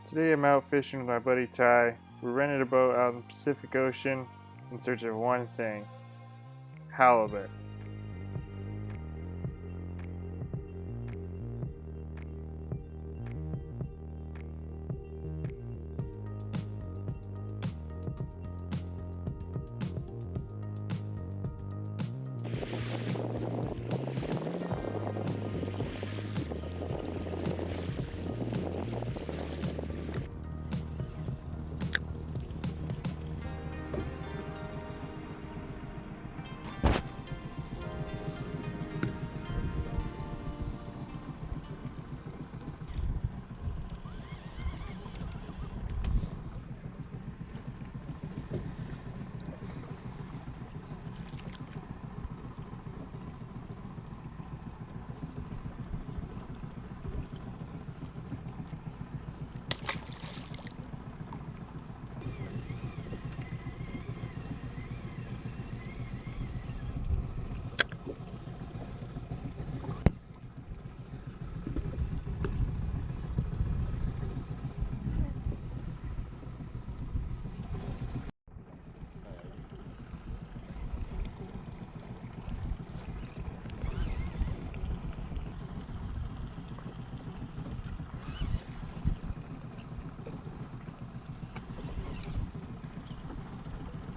Today I'm out fishing with my buddy Ty. We rented a boat out in the Pacific Ocean in search of one thing: halibut.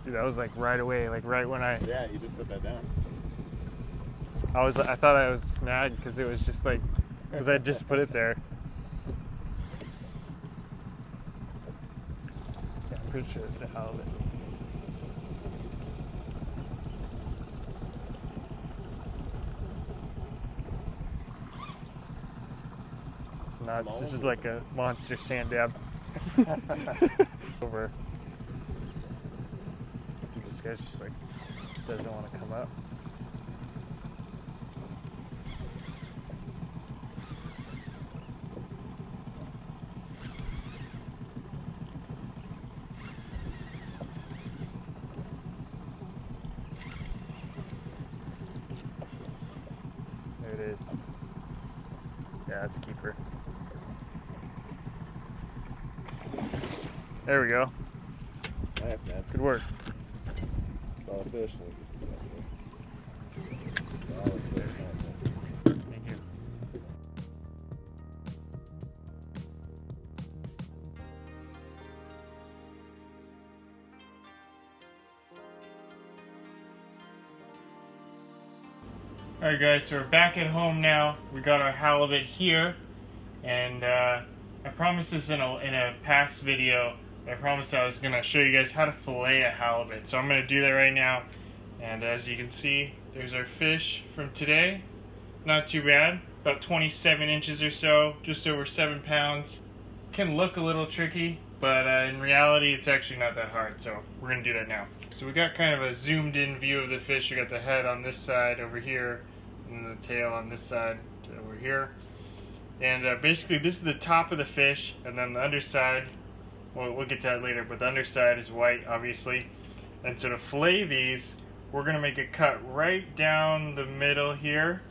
Dude, that was like right away, like right when Yeah, you just put that down. I thought I was snagged because it was just like, because I just put it there. Yeah, I'm pretty sure it's a halibut. Nuts. This is like a monster sand dab. Over. Dude, this guy's just like doesn't want to come up. There it is. Yeah, that's a keeper. There we go. Nice, man. Good work. Solid fish. Solid fish. Thank you. Alright guys, so we're back at home now. We got our halibut here, and I promised this in a past video. I promised I was going to show you guys how to fillet a halibut. So I'm going to do that right now. And as you can see, there's our fish from today. Not too bad. About 27 inches or so, just over 7 pounds. Can look a little tricky, but in reality it's actually not that hard. So we're going to do that now. So we got kind of a zoomed in view of the fish. We got the head on this side over here, and the tail on this side over here. And basically this is the top of the fish, and then the underside, well, we'll get to that later, but the underside is white, obviously. And so to fillet these, we're going to make a cut right down the middle here,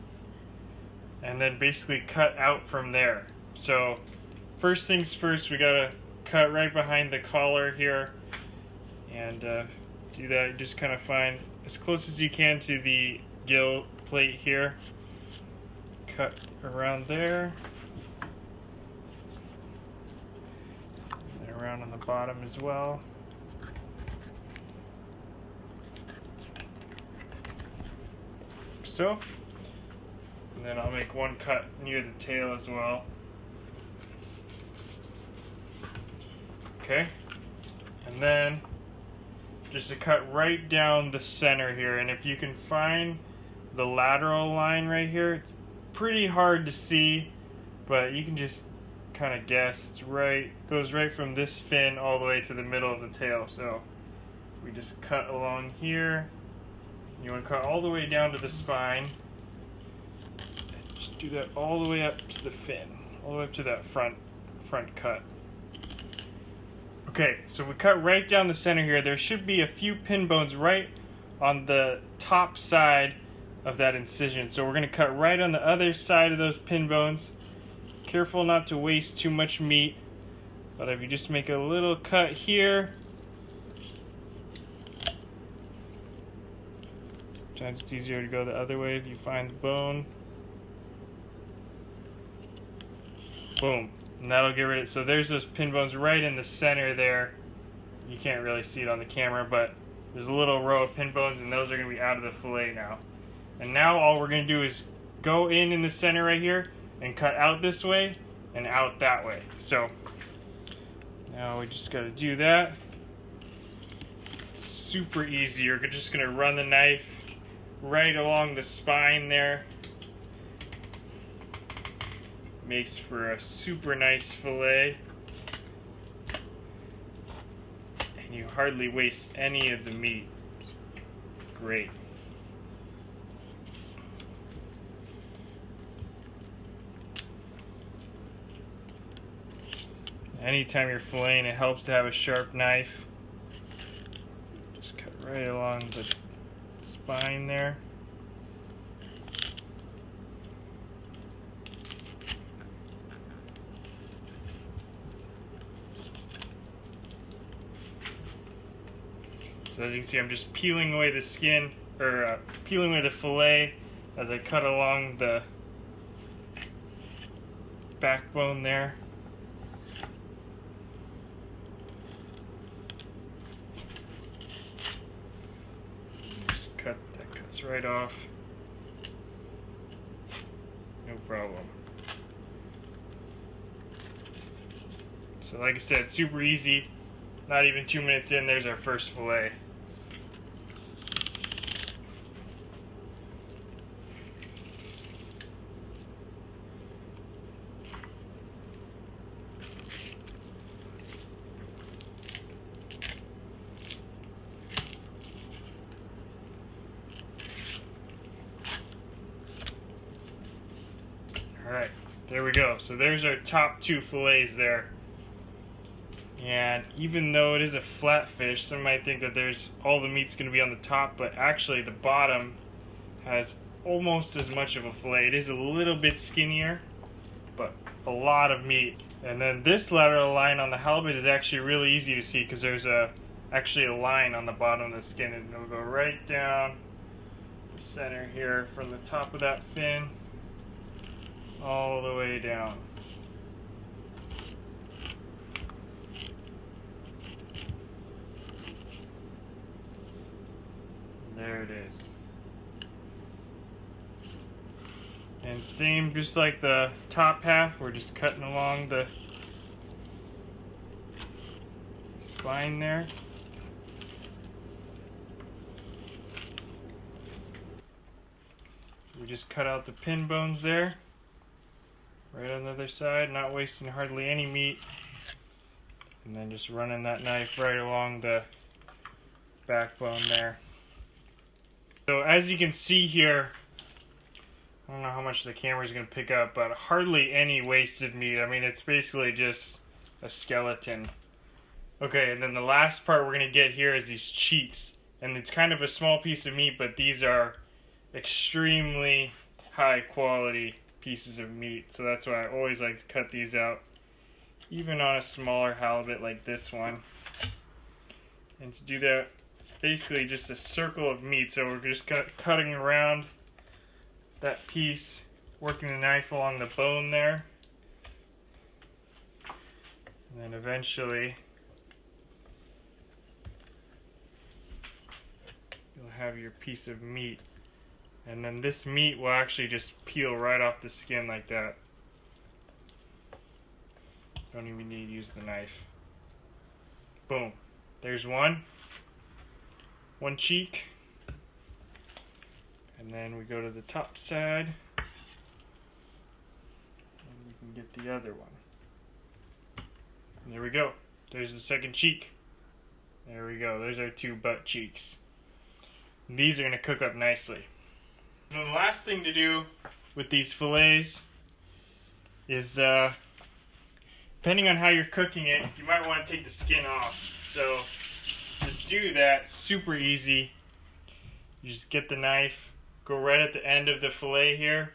and then basically cut out from there. So first things first, we got to cut right behind the collar here, and do that. Just kind of find as close as you can to the gill plate here. Cut around there. Around on the bottom as well. So, and then I'll make one cut near the tail as well. Okay, and then just a cut right down the center here, and if you can find the lateral line right here, it's pretty hard to see, but you can just kind of guess. It's right, goes right from this fin all the way to the middle of the tail. So we just cut along here. You want to cut all the way down to the spine. Just do that all the way up to the fin, all the way up to that front cut. Okay, so we cut right down the center here. There should be a few pin bones right on the top side of that incision. So we're going to cut right on the other side of those pin bones. Careful not to waste too much meat. But if you just make a little cut here, sometimes it's easier to go the other way if you find the bone. Boom. And that'll get rid of it. So there's those pin bones right in the center there. You can't really see it on the camera, but there's a little row of pin bones, and those are going to be out of the fillet now. And now all we're going to do is go in the center right here and cut out this way and out that way. So now we just got to do that. It's super easy. You're just going to run the knife right along the spine there. Makes for a super nice fillet. And you hardly waste any of the meat. Great. Anytime you're filleting, it helps to have a sharp knife. Just cut right along the spine there. So as you can see, I'm just peeling away the skin, or peeling away the fillet as I cut along the backbone there. Just that cuts right off. No problem. So like I said, super easy. Not even 2 minutes in, there's our first fillet. Alright, there we go. So there's our top 2 fillets there. And even though it is a flat fish, some might think that all the meat's going to be on the top, but actually the bottom has almost as much of a fillet. It is a little bit skinnier, but a lot of meat. And then this lateral line on the halibut is actually really easy to see because there's actually a line on the bottom of the skin, and it'll go right down the center here from the top of that fin all the way down. There it is. And same, just like the top half, we're just cutting along the spine there. We just cut out the pin bones there. Right on the other side, not wasting hardly any meat. And then just running that knife right along the backbone there. So as you can see here, I don't know how much the camera is going to pick up, but hardly any wasted meat. I mean, it's basically just a skeleton. Okay, and then the last part we're going to get here is these cheeks. And it's kind of a small piece of meat, but these are extremely high quality pieces of meat. So that's why I always like to cut these out, even on a smaller halibut like this one. And to do that, it's basically just a circle of meat. So we're just cutting around that piece, working the knife along the bone there. And then eventually you'll have your piece of meat. And then this meat will actually just peel right off the skin like that. Don't even need to use the knife. Boom. There's one cheek. And then we go to the top side. And we can get the other one. And there we go. There's the second cheek. There we go. There's our 2 butt cheeks. And these are going to cook up nicely. And the last thing to do with these fillets is, depending on how you're cooking it, you might want to take the skin off. So to do that, super easy. You just get the knife, go right at the end of the fillet here,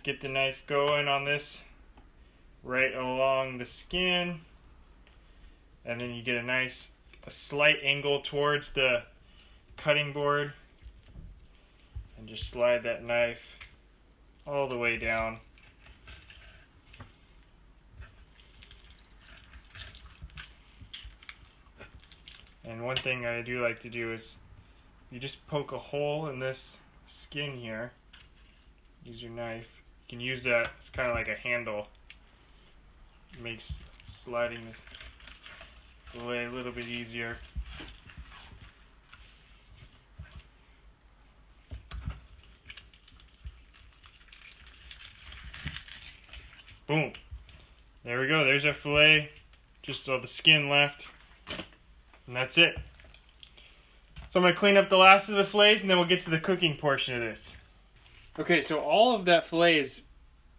get the knife going on this, right along the skin, and then you get a slight angle towards the cutting board, and just slide that knife all the way down. And one thing I do like to do is you just poke a hole in this skin here. Use your knife. You can use that as kind of like a handle. It makes sliding this fillet a little bit easier. Boom. There we go. There's our fillet. Just all the skin left. And that's it. So I'm going to clean up the last of the fillets and then we'll get to the cooking portion of this. Okay, so all of that fillet is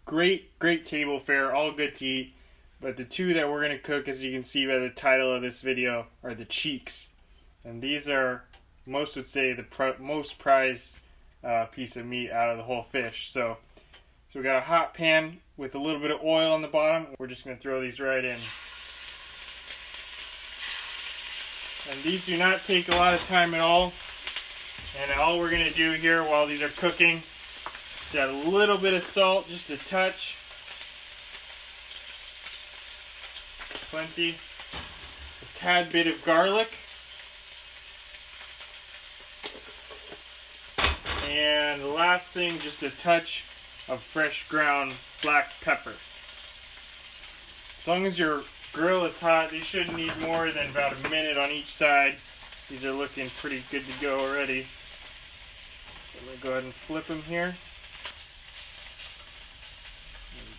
great table fare, all good to eat. But the two that we're going to cook, as you can see by the title of this video, are the cheeks. And these are, most would say, the most prized piece of meat out of the whole fish. So we got a hot pan with a little bit of oil on the bottom. We're just going to throw these right in. And these do not take a lot of time at all. And all we're going to do here while these are cooking is add a little bit of salt, just a touch. Plenty. A tad bit of garlic. And the last thing, just a touch of fresh ground black pepper. As long as your grill is hot, these shouldn't need more than about a minute on each side. These are looking pretty good to go already. So I'm going to go ahead and flip them here.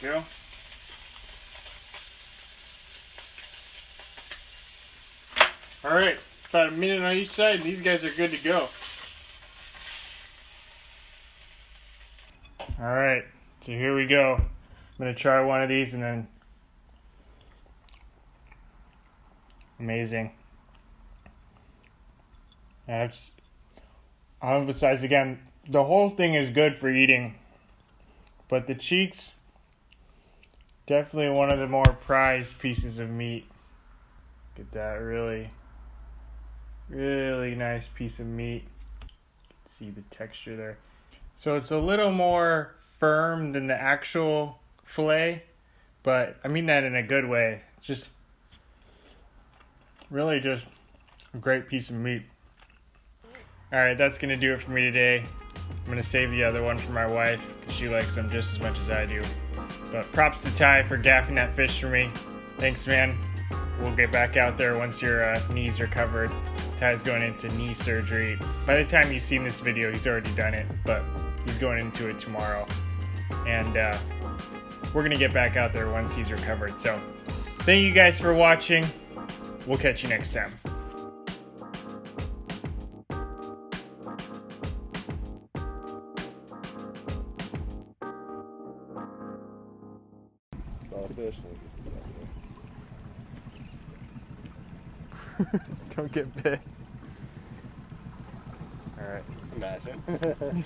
There we go. Alright, about a minute on each side and these guys are good to go. Alright, so here we go. I'm going to try one of these and then... Amazing. I'll emphasize again, the whole thing is good for eating, but the cheeks, definitely one of the more prized pieces of meat. Look at that, really nice piece of meat. See the texture there. So it's a little more firm than the actual fillet, but I mean that in a good way. It's just really just a great piece of meat. Alright, that's going to do it for me today. I'm going to save the other one for my wife because she likes them just as much as I do. But props to Ty for gaffing that fish for me. Thanks, man. We'll get back out there once your knees are covered. Ty's going into knee surgery. By the time you've seen this video, he's already done it, but he's going into it tomorrow. And we're going to get back out there once he's recovered. So thank you guys for watching. We'll catch you next time. Saw a fish. Don't get bit. Alright. Imagine.